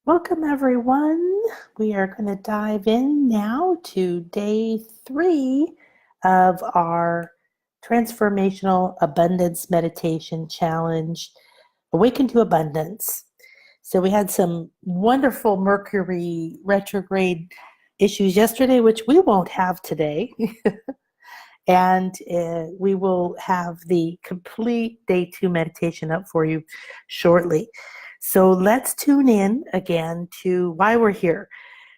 Welcome, everyone. We are going to dive in now to day 3 of our transformational abundance meditation challenge, Awaken to Abundance. So we had some wonderful Mercury retrograde issues yesterday, which we won't have today. And we will have the complete day 2 meditation up for you shortly. So let's tune in again to why we're here.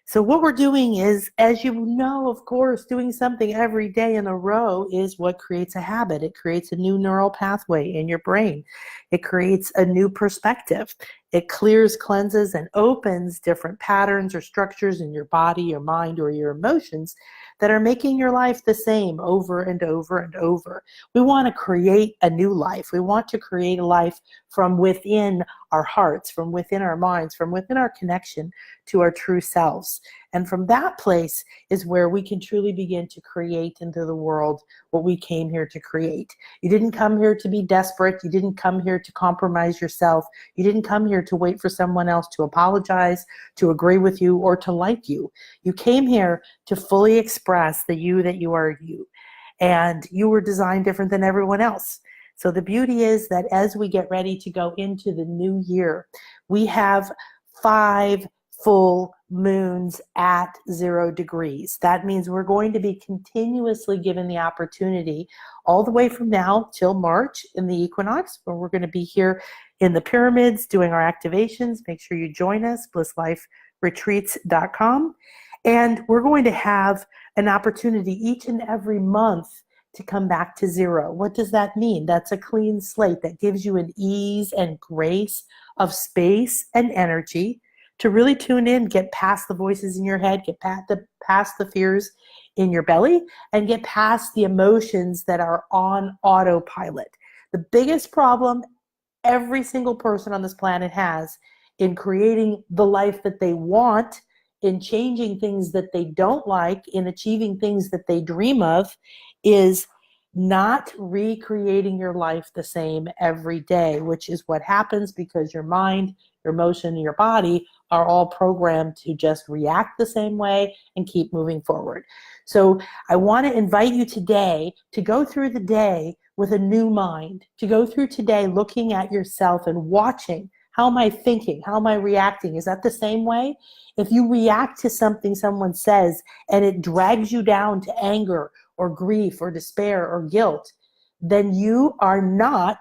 So what we're doing is, as you know, of course, doing something every day in a row is what creates a habit. It creates a new neural pathway in your brain. It creates a new perspective. It clears, cleanses, and opens different patterns or structures in your body, your mind, or your emotions that are making your life the same over and over and over. We want to create a new life. We want to create a life from within our hearts, from within our minds, from within our connection to our true selves. And from that place is where we can truly begin to create into the world what we came here to create. You didn't come here to be desperate. You didn't come here to compromise yourself. You didn't come here to wait for someone else to apologize, to agree with you, or to like you. You came here to fully express the you that you are you. And you were designed different than everyone else. So the beauty is that as we get ready to go into the new year, we have 5 full moons at 0 degrees. That means we're going to be continuously given the opportunity all the way from now till March in the equinox, where we're going to be here in the pyramids doing our activations. Make sure you join us, blissliferetreats.com. And we're going to have an opportunity each and every month to come back to 0. What does that mean? That's a clean slate that gives you an ease and grace of space and energy to really tune in, get past the voices in your head, get past the fears in your belly, and get past the emotions that are on autopilot. The biggest problem every single person on this planet has in creating the life that they want, in changing things that they don't like, in achieving things that they dream of, is not recreating your life the same every day, which is what happens because your mind, your emotion, and your body are all programmed to just react the same way and keep moving forward. So I want to invite you today to go through the day with a new mind, to go through today looking at yourself and watching, how am I thinking? How am I reacting? Is that the same way? If you react to something someone says and it drags you down to anger or grief or despair or guilt, then you are not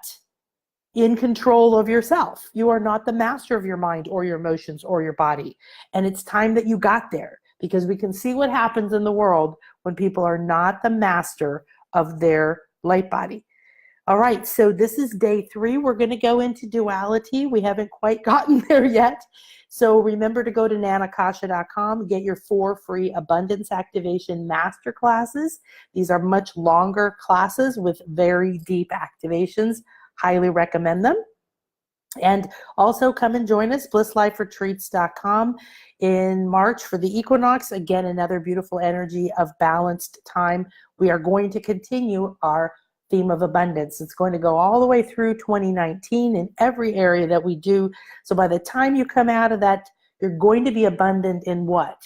in control of yourself. You are not the master of your mind or your emotions or your body. And it's time that you got there, because we can see what happens in the world when people are not the master of their light body. All right, so this is day 3. We're going to go into duality. We haven't quite gotten there yet. So remember to go to nanakasha.com, get your 4 free abundance activation masterclasses. These are much longer classes with very deep activations. Highly recommend them. And also come and join us, blissliferetreats.com, in March for the equinox. Again, another beautiful energy of balanced time. We are going to continue our theme of abundance. It's going to go all the way through 2019 in every area that we do. So by the time you come out of that, you're going to be abundant in what?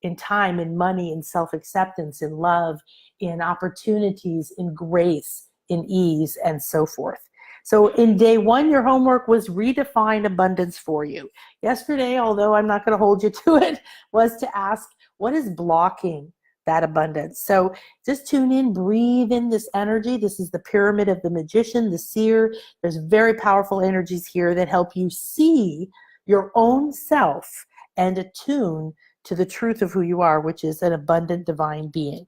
In time, in money, in self-acceptance, in love, in opportunities, in grace, in ease, and so forth. So in day 1, your homework was redefine abundance for you. Yesterday, although I'm not going to hold you to it, was to ask, what is blocking that abundance? So just tune in, breathe in this energy. This is the pyramid of the magician, the seer. There's very powerful energies here that help you see your own self and attune to the truth of who you are, which is an abundant divine being.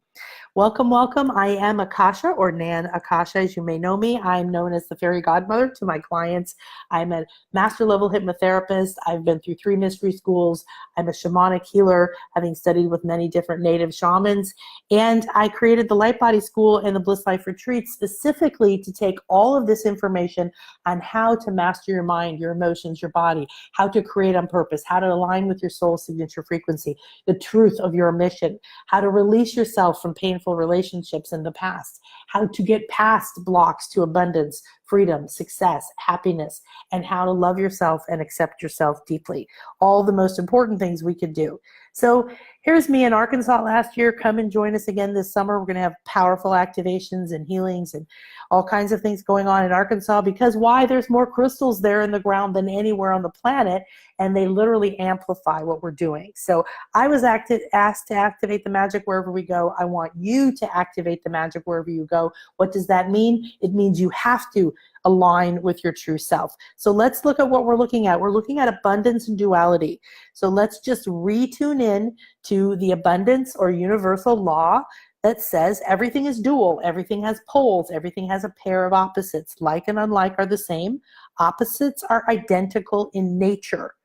Welcome, welcome. I am Akasha, or Nan Akasha, as you may know me. I'm known as the fairy godmother to my clients. I'm a master level hypnotherapist. I've been through 3 mystery schools. I'm a shamanic healer, having studied with many different native shamans. And I created the Light Body School and the Bliss Life Retreat specifically to take all of this information on how to master your mind, your emotions, your body, how to create on purpose, how to align with your soul signature frequency, the truth of your mission, how to release yourself from painful relationships in the past, how to get past blocks to abundance freedom, success, happiness, and how to love yourself and accept yourself deeply. All the most important things we could do. So here's me in Arkansas last year. Come and join us again this summer. We're going to have powerful activations and healings and all kinds of things going on in Arkansas, because why? There's more crystals there in the ground than anywhere on the planet, and they literally amplify what we're doing. So I was asked to activate the magic wherever we go. I want you to activate the magic wherever you go. What does that mean? It means you have to align with your true self. So let's look at what we're looking at. We're looking at abundance and duality. So let's just retune in to the abundance or universal law that says everything is dual, everything has poles, everything has a pair of opposites. Like and unlike are the same. Opposites are identical in nature,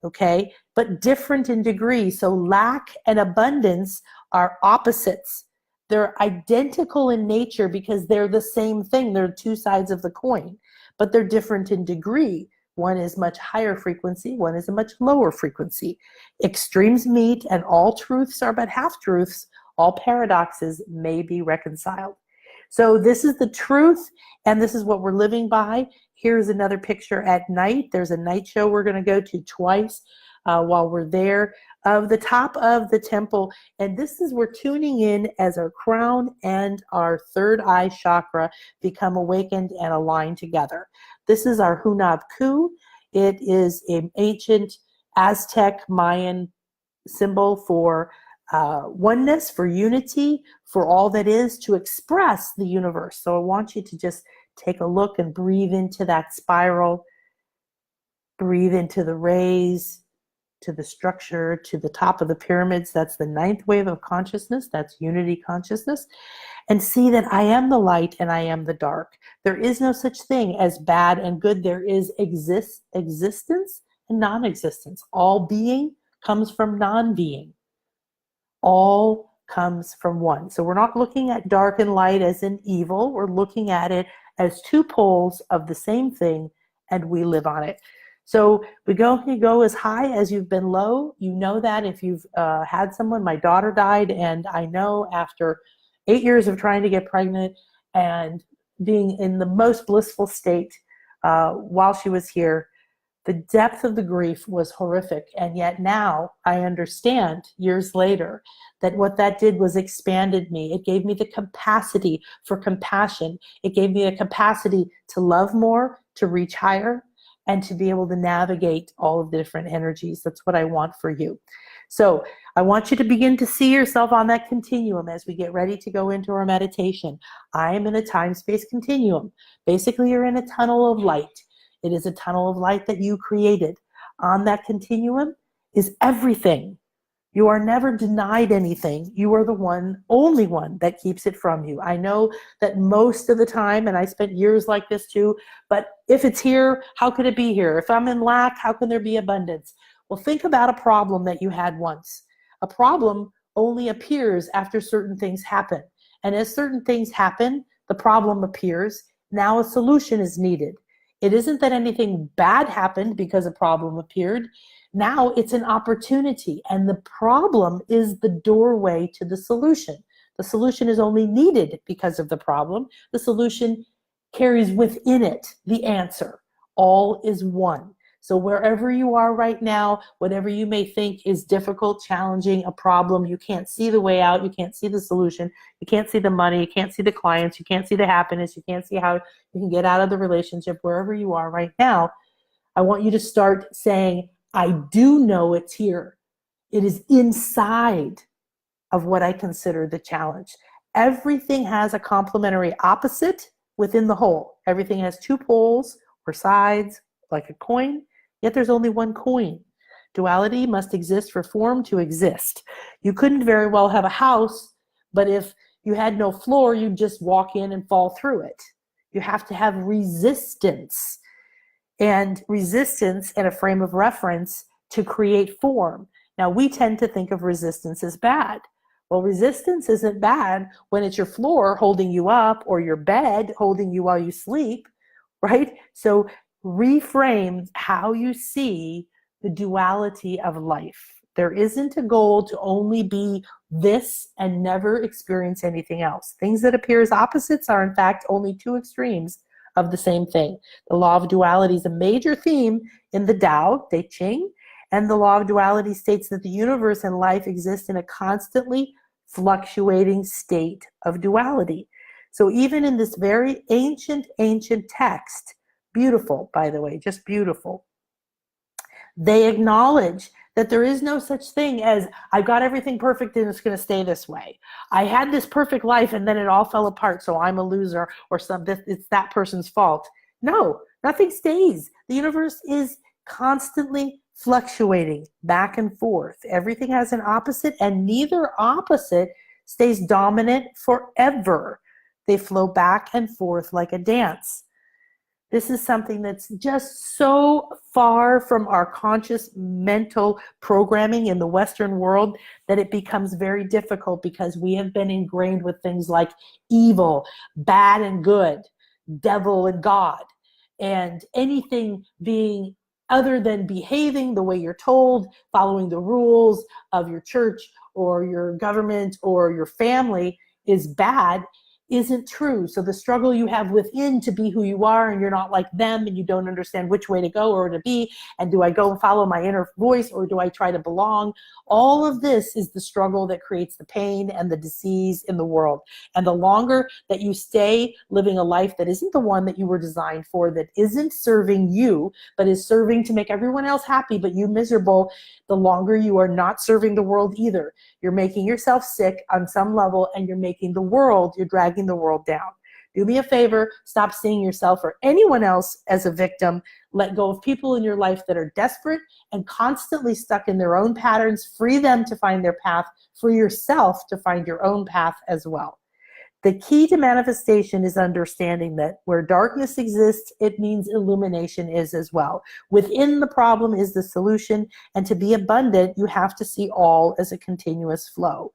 okay, but different in degree. So lack and abundance are opposites. They're identical in nature because they're the same thing. They're two sides of the coin, but they're different in degree. One is much higher frequency, one is a much lower frequency. Extremes meet, and all truths are but half-truths. All paradoxes may be reconciled. So this is the truth, and this is what we're living by. Here's another picture at night. There's a night show we're going to go to twice while we're there, of the top of the temple. And this is, we're tuning in as our crown and our third eye chakra become awakened and aligned together. This is our Hunab KU. It is an ancient Aztec Mayan symbol for oneness, for unity, for all that is, to express the universe. So I want you to just take a look and breathe into that spiral, breathe into the rays, to the structure, to the top of the pyramids. That's the ninth wave of consciousness. That's unity consciousness. And see that I am the light and I am the dark. There is no such thing as bad and good. There is existence and non-existence. All being comes from non-being. All comes from one. So we're not looking at dark and light as in evil. We're looking at it as two poles of the same thing, and we live on it. So you go as high as you've been low. You know that if you've had someone. My daughter died, and I know after 8 years of trying to get pregnant and being in the most blissful state while she was here, the depth of the grief was horrific. And yet now I understand, years later, that what that did was expanded me. It gave me the capacity for compassion. It gave me the capacity to love more, to reach higher, and to be able to navigate all of the different energies. That's what I want for you. So I want you to begin to see yourself on that continuum as we get ready to go into our meditation. I am in a time-space continuum. Basically, you're in a tunnel of light. It is a tunnel of light that you created. On that continuum is everything. You are never denied anything. You are the only one that keeps it from you. I know that most of the time, and I spent years like this too, but if it's here, how could it be here? If I'm in lack, how can there be abundance? Well, think about a problem that you had once. A problem only appears after certain things happen. And as certain things happen, the problem appears. Now a solution is needed. It isn't that anything bad happened because a problem appeared. Now it's an opportunity, and the problem is the doorway to the solution. The solution is only needed because of the problem. The solution carries within it the answer. All is one. So wherever you are right now, whatever you may think is difficult, challenging, a problem, you can't see the way out, you can't see the solution, you can't see the money, you can't see the clients, you can't see the happiness, you can't see how you can get out of the relationship, wherever you are right now, I want you to start saying, I do know it's here. It is inside of what I consider the challenge. Everything has a complementary opposite within the whole. Everything has two poles or sides, like a coin, yet there's only one coin. Duality must exist for form to exist. You couldn't very well have a house, but if you had no floor, you'd just walk in and fall through it. You have to have resistance. And resistance in a frame of reference to create form. Now, we tend to think of resistance as bad. Well, resistance isn't bad when it's your floor holding you up or your bed holding you while you sleep, right? So reframe how you see the duality of life. There isn't a goal to only be this and never experience anything else. Things that appear as opposites are, in fact, only two extremes of the same thing. The law of duality is a major theme in the Tao, Te Ching, and the law of duality states that the universe and life exist in a constantly fluctuating state of duality. So even in this very ancient text, beautiful, by the way, just beautiful, they acknowledge that there is no such thing as I've got everything perfect and it's going to stay this way. I had this perfect life and then it all fell apart, so I'm a loser, or it's that person's fault. No, nothing stays. The universe is constantly fluctuating back and forth. Everything has an opposite, and neither opposite stays dominant forever. They flow back and forth like a dance. This is something that's just so far from our conscious mental programming in the Western world that it becomes very difficult, because we have been ingrained with things like evil, bad and good, devil and God, and anything being other than behaving the way you're told, following the rules of your church or your government or your family is bad, isn't true. So the struggle you have within to be who you are, and you're not like them, and you don't understand which way to go or to be, and do I go and follow my inner voice, or do I try to belong? All of this is the struggle that creates the pain and the disease in the world. And the longer that you stay living a life that isn't the one that you were designed for, that isn't serving you, but is serving to make everyone else happy but you miserable, the longer you are not serving the world either. You're making yourself sick on some level, and you're dragging the world down. Do me a favor, stop seeing yourself or anyone else as a victim. Let go of people in your life that are desperate and constantly stuck in their own patterns. Free them to find their path. Free yourself to find your own path as well. The key to manifestation is understanding that where darkness exists, it means illumination is as well. Within the problem is the solution, and to be abundant, you have to see all as a continuous flow.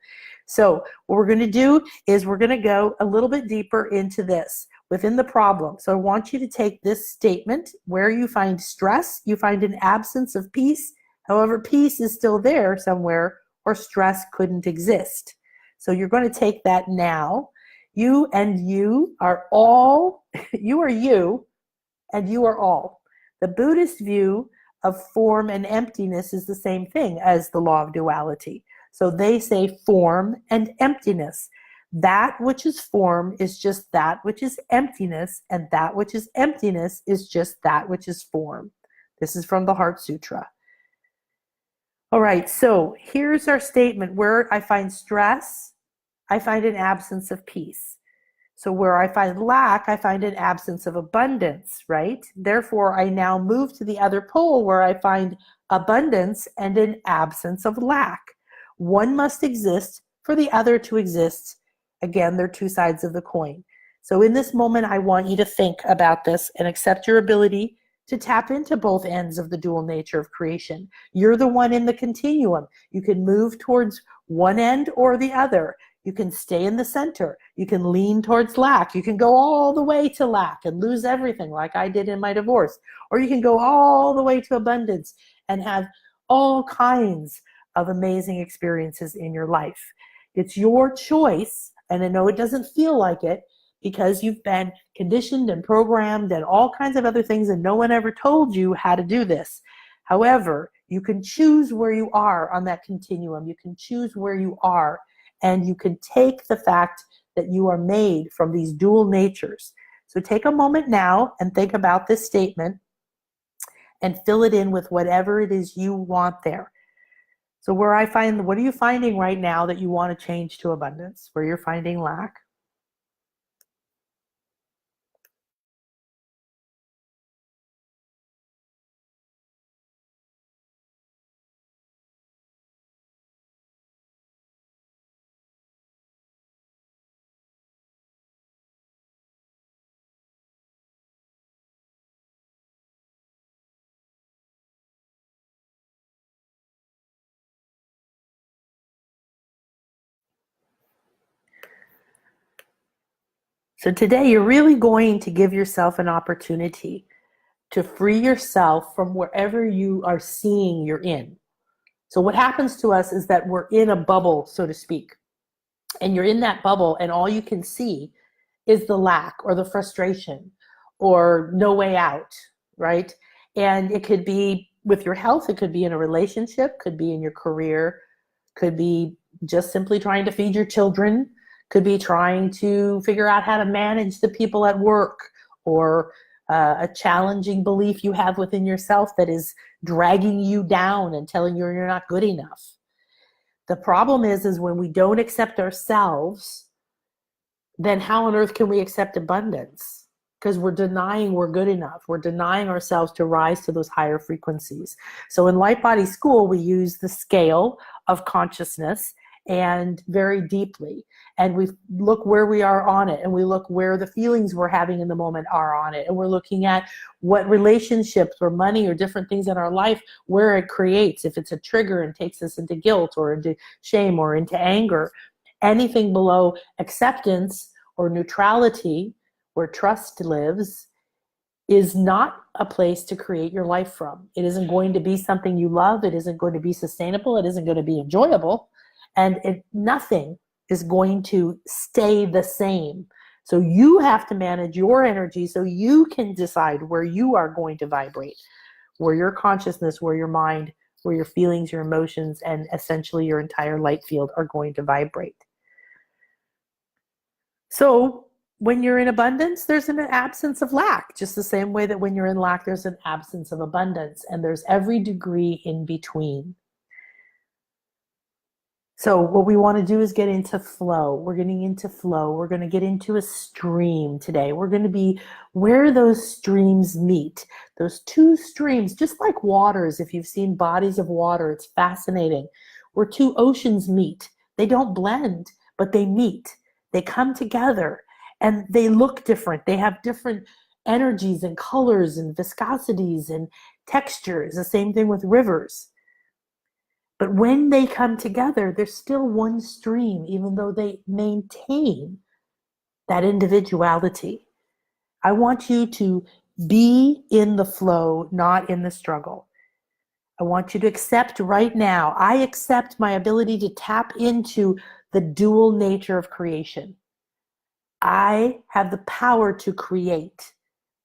So what we're going to do is we're going to go a little bit deeper into this within the problem. So I want you to take this statement: where you find stress, you find an absence of peace. However, peace is still there somewhere, or stress couldn't exist. So you're going to take that now. You and you are all, you are you, and you are all. The Buddhist view of form and emptiness is the same thing as the law of duality. So they say form and emptiness. That which is form is just that which is emptiness, and that which is emptiness is just that which is form. This is from the Heart Sutra. All right, so here's our statement. Where I find stress, I find an absence of peace. So where I find lack, I find an absence of abundance, right? Therefore, I now move to the other pole where I find abundance and an absence of lack. One must exist for the other to exist. Again, they're two sides of the coin. So in this moment, I want you to think about this and accept your ability to tap into both ends of the dual nature of creation. You're the one in the continuum. You can move towards one end or the other. You can stay in the center. You can lean towards lack. You can go all the way to lack and lose everything like I did in my divorce. Or you can go all the way to abundance and have all kinds of amazing experiences in your life. It's your choice, and I know it doesn't feel like it because you've been conditioned and programmed and all kinds of other things, and no one ever told you how to do this. However, you can choose where you are on that continuum. You can choose where you are. And you can take the fact that you are made from these dual natures. So take a moment now and think about this statement and fill it in with whatever it is you want there. So what are you finding right now that you want to change to abundance? Where you're finding lack? So today you're really going to give yourself an opportunity to free yourself from wherever you are seeing you're in. So what happens to us is that we're in a bubble, so to speak. And you're in that bubble, and all you can see is the lack or the frustration or no way out, right? And it could be with your health, it could be in a relationship, could be in your career, could be just simply trying to feed your children, could be trying to figure out how to manage the people at work, or a challenging belief you have within yourself that is dragging you down and telling you you're not good enough. The problem is when we don't accept ourselves, then how on earth can we accept abundance? Because we're denying we're good enough. We're denying ourselves to rise to those higher frequencies. So in Light Body School, we use the scale of consciousness and very deeply. And we look where we are on it, and we look where the feelings we're having in the moment are on it. And we're looking at what relationships or money or different things in our life, where it creates, if it's a trigger and takes us into guilt or into shame or into anger. Anything below acceptance or neutrality, where trust lives, is not a place to create your life from. It isn't going to be something you love. It isn't going to be sustainable. It isn't going to be enjoyable. And nothing is going to stay the same. So you have to manage your energy so you can decide where you are going to vibrate, where your consciousness, where your mind, where your feelings, your emotions, and essentially your entire light field are going to vibrate. So when you're in abundance, there's an absence of lack, just the same way that when you're in lack, there's an absence of abundance, and there's every degree in between. So what we want to do is get into flow. We're getting into flow. We're going to get into a stream today. We're going to be where those streams meet. Those two streams, just like waters, if you've seen bodies of water, it's fascinating. Where two oceans meet. They don't blend, but they meet. They come together, and they look different. They have different energies and colors and viscosities and textures. The same thing with rivers. But when they come together, there's still one stream, even though they maintain that individuality. I want you to be in the flow, not in the struggle. I want you to accept right now. I accept my ability to tap into the dual nature of creation. I have the power to create.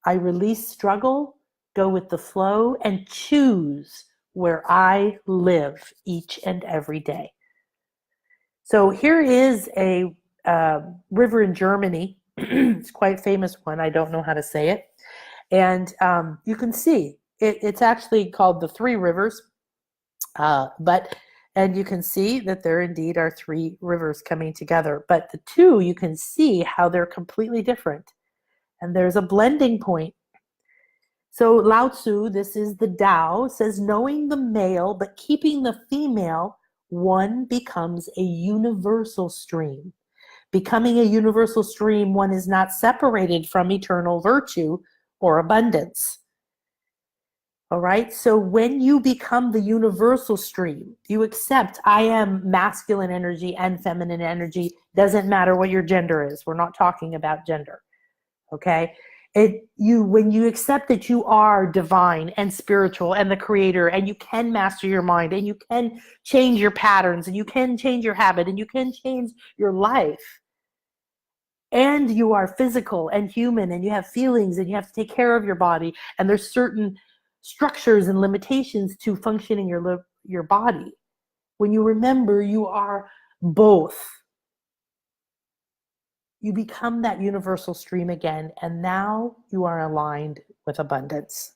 I release struggle, go with the flow, and choose where I live each and every day. So here is a river in Germany. It's quite a famous one. I don't know how to say it. And you can see it's actually called the Three Rivers. And you can see that there indeed are three rivers coming together. But the two, you can see how they're completely different. And there's a blending point. So Lao Tzu, this is the Tao, says, knowing the male but keeping the female, one becomes a universal stream. Becoming a universal stream, one is not separated from eternal virtue or abundance. All right, so when you become the universal stream, you accept I am masculine energy and feminine energy. Doesn't matter what your gender is. We're not talking about gender. Okay? When you accept that you are divine and spiritual and the creator, and you can master your mind, and you can change your patterns, and you can change your habit, and you can change your life, and you are physical and human, and you have feelings, and you have to take care of your body, and there's certain structures and limitations to functioning your body. When you remember you are both, you become that universal stream again, and now you are aligned with abundance.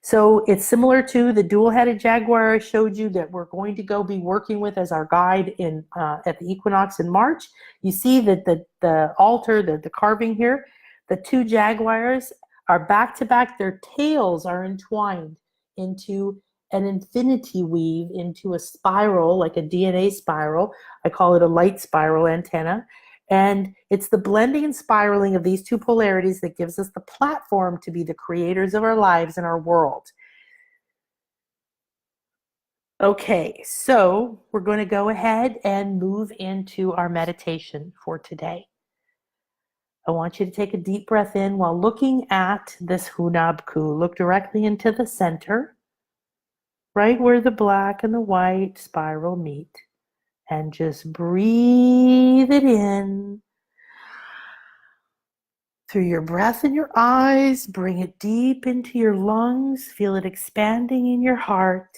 So it's similar to the dual-headed jaguar I showed you that we're going to be working with as our guide at the equinox in March. You see that the altar, the carving here, the two jaguars are back to back. Their tails are entwined into an infinity weave, into a spiral, like a DNA spiral. I call it a light spiral antenna. And it's the blending and spiraling of these two polarities that gives us the platform to be the creators of our lives and our world. Okay, so we're going to go ahead and move into our meditation for today. I want you to take a deep breath in while looking at this Hunab KU. Look directly into the center, right where the black and the white spiral meet. And just breathe it in. Through your breath in your eyes, bring it deep into your lungs. Feel it expanding in your heart.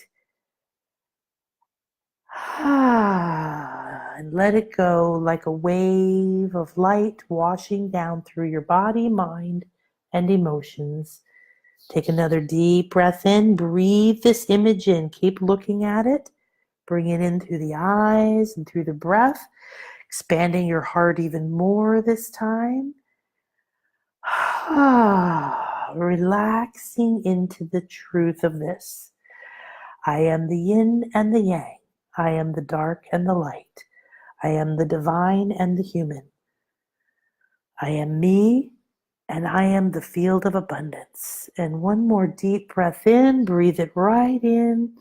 And let it go like a wave of light washing down through your body, mind, and emotions. Take another deep breath in. Breathe this image in. Keep looking at it. Bring it in through the eyes and through the breath, expanding your heart even more this time. Relaxing into the truth of this. I am the yin and the yang. I am the dark and the light. I am the divine and the human. I am me, and I am the field of abundance. And one more deep breath in. Breathe it right in.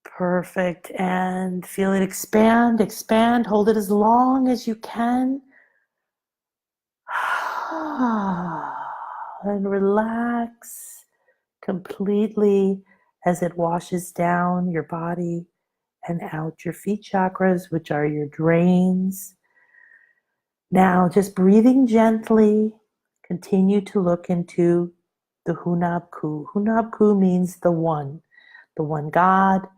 Perfect. And feel it expand, expand. Hold it as long as you can. And relax completely as it washes down your body and out your feet chakras, which are your drains. Now, just breathing gently, continue to look into the Hunab KU. Hunab KU means the one God,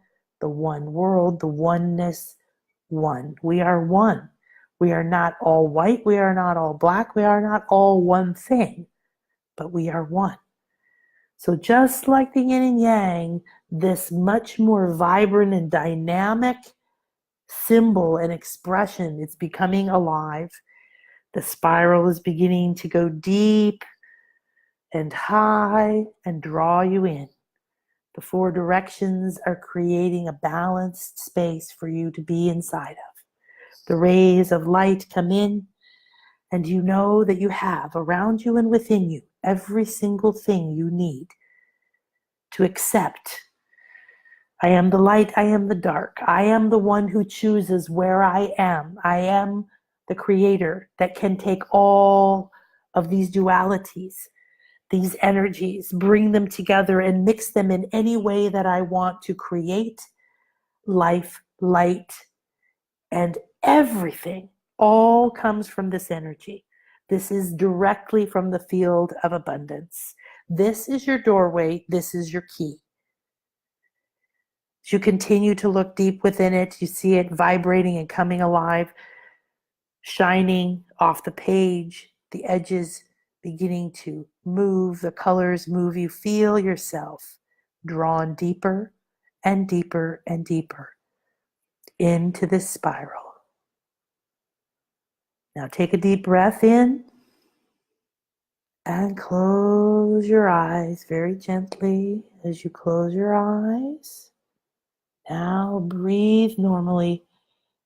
the one world, the oneness, one. We are one. We are not all white. We are not all black. We are not all one thing, but we are one. So just like the yin and yang, this much more vibrant and dynamic symbol and expression, it's becoming alive. The spiral is beginning to go deep and high and draw you in. The four directions are creating a balanced space for you to be inside of. The rays of light come in, and you know that you have around you and within you every single thing you need to accept. I am the light, I am the dark. I am the one who chooses where I am. I am the creator that can take all of these dualities, these energies, bring them together and mix them in any way that I want to create life, light, and everything. All comes from this energy. This is directly from the field of abundance. This is your doorway. This is your key. As you continue to look deep within it, you see it vibrating and coming alive, shining off the page, the edges beginning to move, the colors move. You feel yourself drawn deeper and deeper and deeper into this spiral. Now take a deep breath in and close your eyes very gently as you close your eyes. Now breathe normally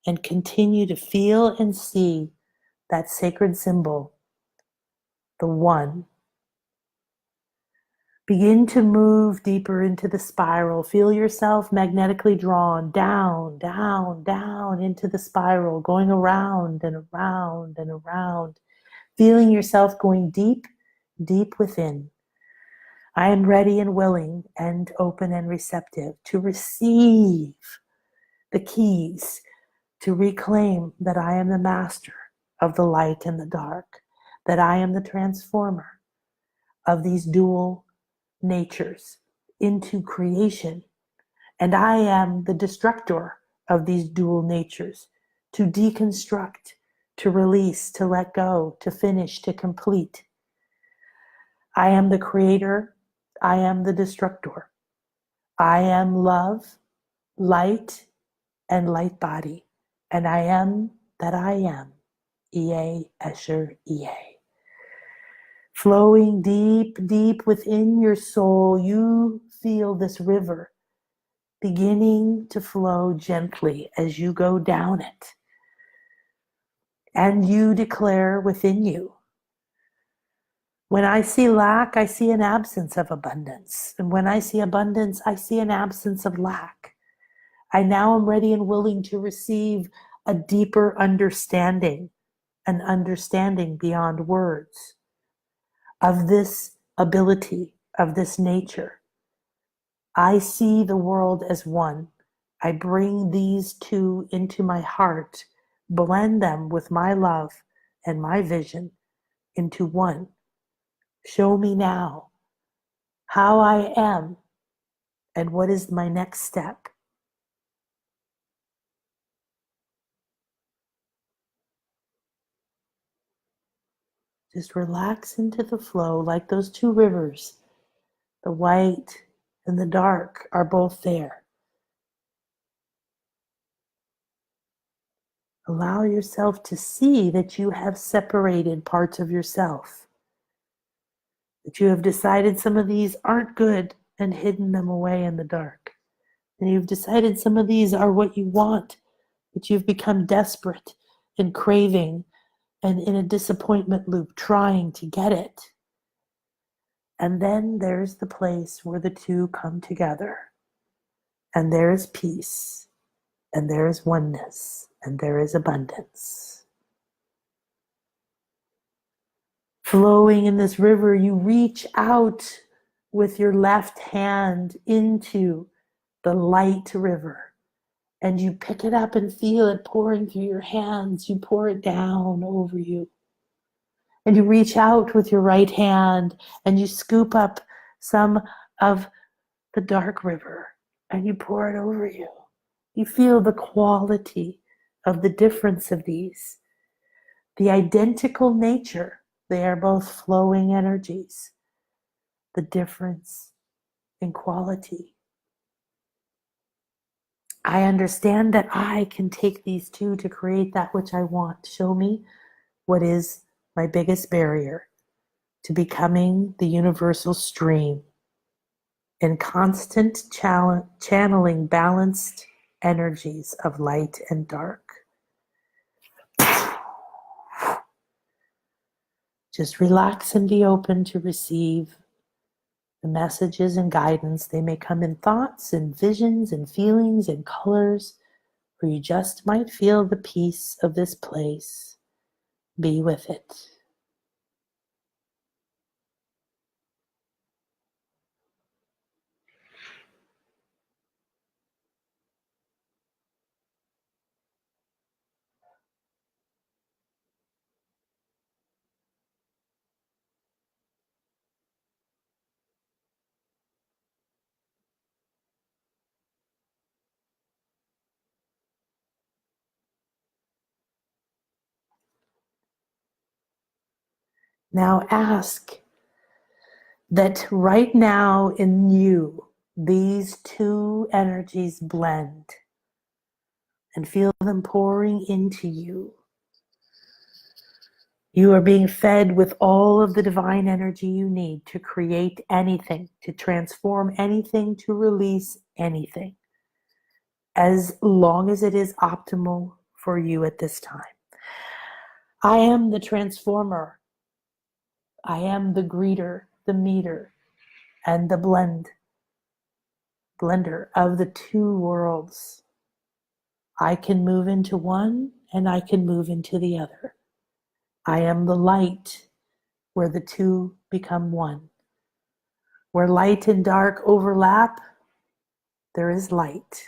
and continue to feel and see that sacred symbol, the one. Begin to move deeper into the spiral. Feel yourself magnetically drawn down, down, down into the spiral, going around and around and around. Feeling yourself going deep, deep within. I am ready and willing and open and receptive to receive the keys to reclaim that I am the master of the light and the dark, that I am the transformer of these dual natures into creation, and I am the destructor of these dual natures, to deconstruct, to release, to let go, to finish, to complete. I am the creator, I am the destructor. I am love, light, and light body, and I am that I am. Ea Escher Ea. Flowing deep, deep within your soul, you feel this river beginning to flow gently as you go down it. And you declare within you, when I see lack, I see an absence of abundance. And when I see abundance, I see an absence of lack. I now am ready and willing to receive a deeper understanding, an understanding beyond words, of this ability, of this nature. I see the world as one. I bring these two into my heart, blend them with my love, and my vision into one. Show me now how I am and what is my next step. Just relax into the flow like those two rivers. The white and the dark are both there. Allow yourself to see that you have separated parts of yourself, that you have decided some of these aren't good and hidden them away in the dark. And you've decided some of these are what you want, but you've become desperate and craving and in a disappointment loop trying to get it. And then there's the place where the two come together. And there is peace, and there is oneness, and there is abundance. Flowing in this river, you reach out with your left hand into the light river, and you pick it up and feel it pouring through your hands. You pour it down over you. And you reach out with your right hand and you scoop up some of the dark river and you pour it over you. You feel the quality of the difference of these, the identical nature. They are both flowing energies, the difference in quality. I understand that I can take these two to create that which I want. Show me what is my biggest barrier to becoming the universal stream in constant channeling balanced energies of light and dark. Just relax and be open to receive the messages and guidance. They may come in thoughts and visions and feelings and colors, or you just might feel the peace of this place. Be with it. Now ask that right now in you, these two energies blend and feel them pouring into you. You are being fed with all of the divine energy you need to create anything, to transform anything, to release anything, as long as it is optimal for you at this time. I am the transformer. I am the greeter, the meter, and the blender of the two worlds. I can move into one and I can move into the other. I am the light where the two become one. Where light and dark overlap, there is light.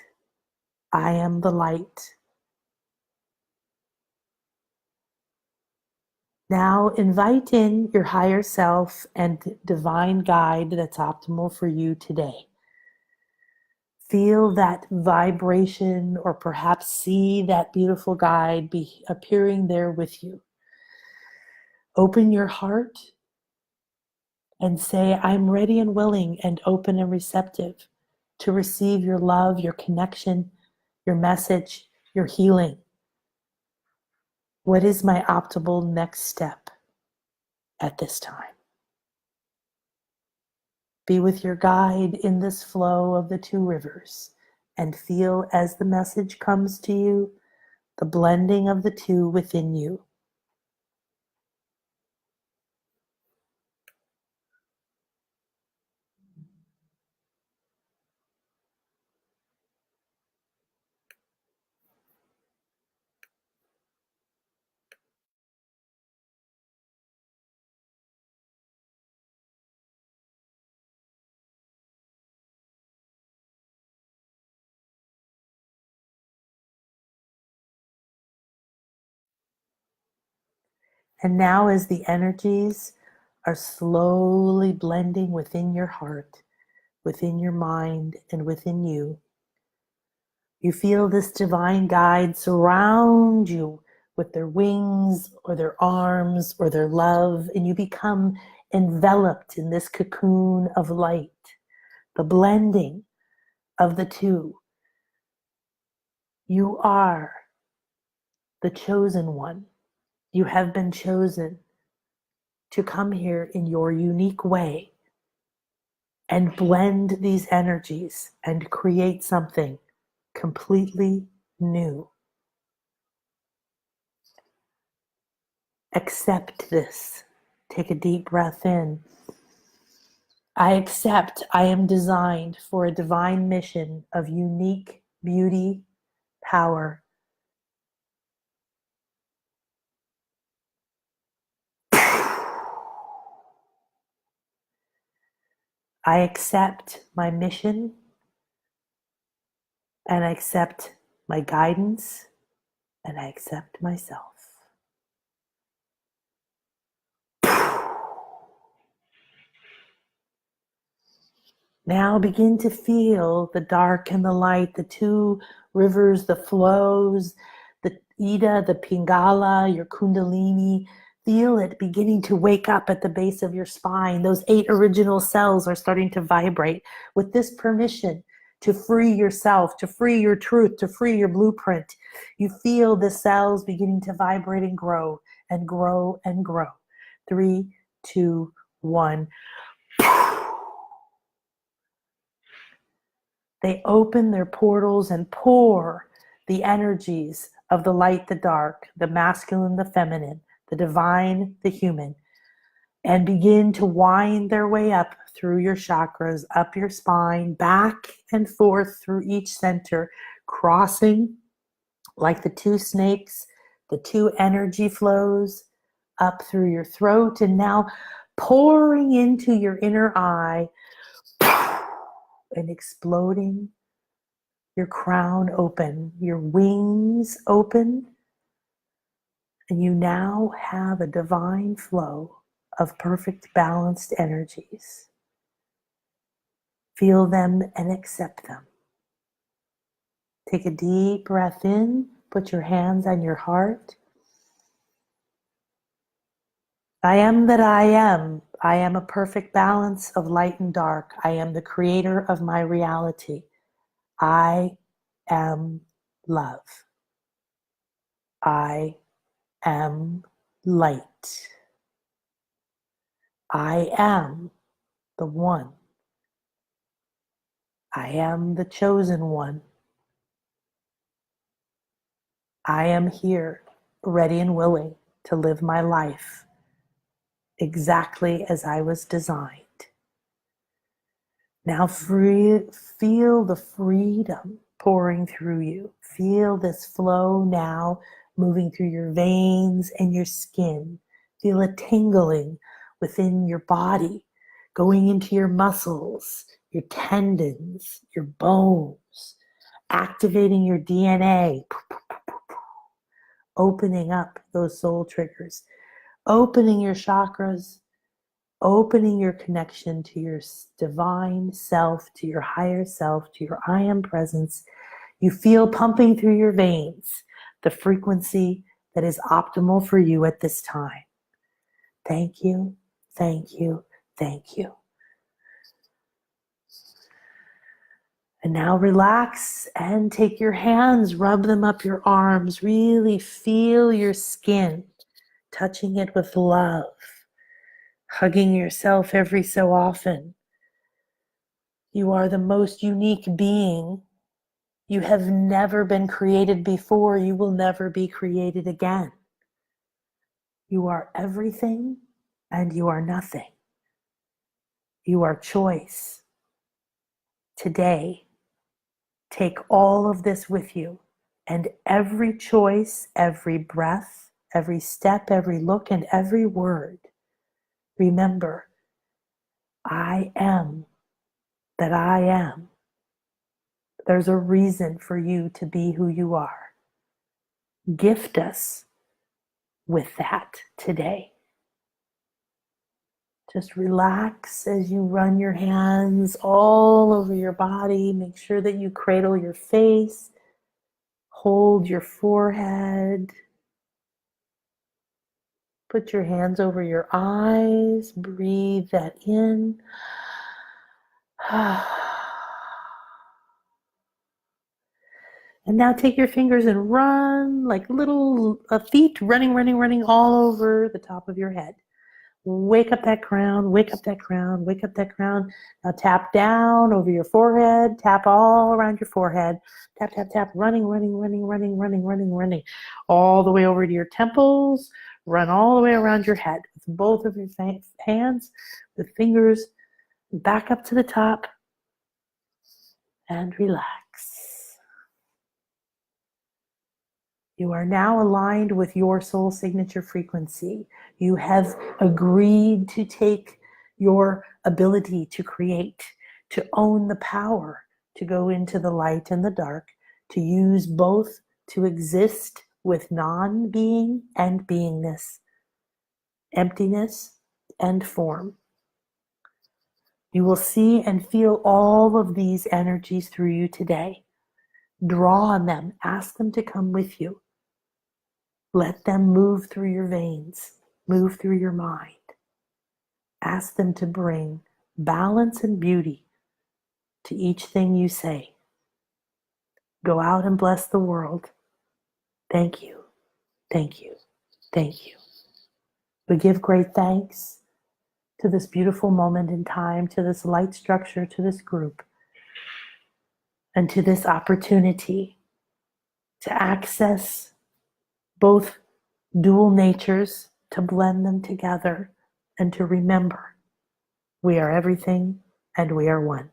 I am the light. Now invite in your higher self and divine guide that's optimal for you today. Feel that vibration, or perhaps see that beautiful guide be appearing there with you. Open your heart and say, I'm ready and willing and open and receptive to receive your love, your connection, your message, your healing. What is my optimal next step at this time? Be with your guide in this flow of the two rivers and feel as the message comes to you, the blending of the two within you. And now as the energies are slowly blending within your heart, within your mind, and within you, you feel this divine guide surround you with their wings or their arms or their love, and you become enveloped in this cocoon of light, the blending of the two. You are the chosen one. You have been chosen to come here in your unique way and blend these energies and create something completely new. Accept this. Take a deep breath in. I accept I am designed for a divine mission of unique beauty, power. I accept my mission and I accept my guidance and I accept myself. Now begin to feel the dark and the light, the two rivers, the flows, the Ida, the Pingala, your Kundalini. Feel it beginning to wake up at the base of your spine. Those 8 original cells are starting to vibrate with this permission to free yourself, to free your truth, to free your blueprint. You feel the cells beginning to vibrate and grow and grow and grow. 3, 2, 1. They open their portals and pour the energies of the light, the dark, the masculine, the feminine, the divine, the human, and begin to wind their way up through your chakras, up your spine, back and forth through each center, crossing like the 2 snakes, the 2 energy flows up through your throat, and now pouring into your inner eye and exploding your crown open, your wings open, and you now have a divine flow of perfect balanced energies. Feel them and accept them. Take a deep breath in, put your hands on your heart. I am that I am. I am a perfect balance of light and dark. I am the creator of my reality. I am love. I am light. I am the one. I am the chosen one. I am here, ready and willing to live my life exactly as I was designed. Now feel the freedom pouring through you. Feel this flow now moving through your veins and your skin. Feel a tingling within your body, going into your muscles, your tendons, your bones, activating your DNA, opening up those soul triggers, opening your chakras, opening your connection to your divine self, to your higher self, to your I am presence. You feel pumping through your veins the frequency that is optimal for you at this time. Thank you, thank you, thank you. And now relax and take your hands, rub them up your arms. Really feel your skin, touching it with love, hugging yourself every so often. You are the most unique being. You have never been created before. You will never be created again. You are everything and you are nothing. You are choice. Today, take all of this with you, and every choice, every breath, every step, every look, and every word. Remember, I am that I am. There's a reason for you to be who you are. Gift us with that today. Just relax as you run your hands all over your body. Make sure that you cradle your face, hold your forehead. Put your hands over your eyes. Breathe that in. And now take your fingers and run like little feet running all over the top of your head. Wake up that crown, wake up that crown, wake up that crown. Now tap down over your forehead, tap all around your forehead. Tap, tap, tap, running. All the way over to your temples. Run all the way around your head with both of your hands, the fingers back up to the top, and relax. You are now aligned with your soul signature frequency. You have agreed to take your ability to create, to own the power, to go into the light and the dark, to use both to exist with non-being and beingness, emptiness and form. You will see and feel all of these energies through you today. Draw on them. Ask them to come with you. Let them move through your veins, move through your mind. Ask them to bring balance and beauty to each thing you say. Go out and bless the world. Thank you, thank you, thank you. We give great thanks to this beautiful moment in time, to this light structure, to this group, and to this opportunity to access both dual natures, to blend them together, and to remember we are everything and we are one.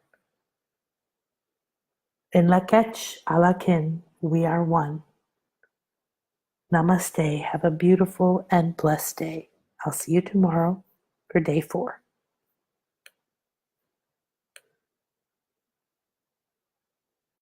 In Lak'ech Alakin, we are one. Namaste. Have a beautiful and blessed day. I'll see you tomorrow for day 4.